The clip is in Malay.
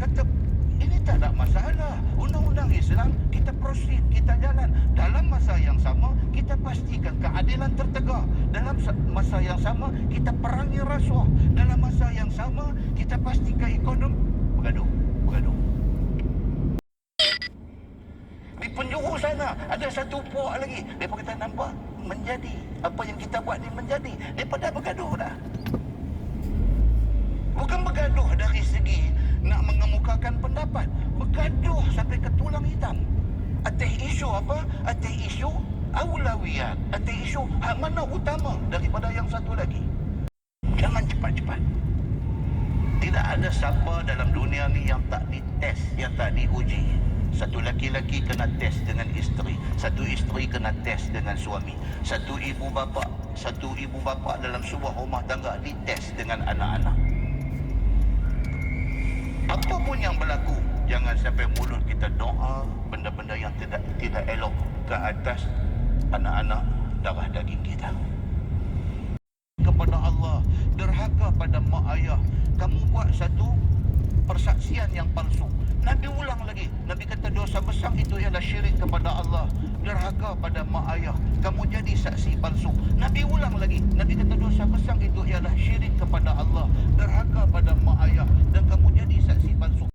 kata ini tak ada masalah. Undang-undang Islam kita proceed, kita jalan. Dalam masa yang sama kita pastikan keadilan tertegak. Dalam masa yang sama kita perangi rasuah. Dalam masa yang sama kita pastikan ekonomi bergaduh. Di penjuru sana ada satu puak lagi. Mereka kata nampak menjadi. Apa yang kita buat ni menjadi. Mereka dah bergaduh dah. Bukan bergaduh dari segi nak mengemukakan pendapat. Bergaduh sampai ke tulang hitam. Atas isu apa? Atas isu aulawiyat. Atas isu hak mana utama daripada yang satu lagi. Jangan cepat-cepat. Tidak ada siapa dalam dunia ni yang tak dites, yang tak diuji. Satu laki-laki kena tes dengan isteri, satu isteri kena tes dengan suami, satu ibu bapa dalam sebuah rumah tangga dites dengan anak-anak. Apa pun yang berlaku, jangan sampai mulut kita doa benda-benda yang tidak elok ke atas anak-anak darah daging kita. Kepada Allah, derhaka pada mak ayah, kamu buat satu persaksian yang palsu. Nabi ulang lagi. Nabi kata dosa besar itu ialah syirik kepada Allah. Derhaka pada mak ayah, kamu jadi saksi palsu. Nabi ulang lagi. Nabi kata dosa besar itu ialah syirik kepada Allah. Derhaka pada mak ayah dan kamu jadi saksi palsu.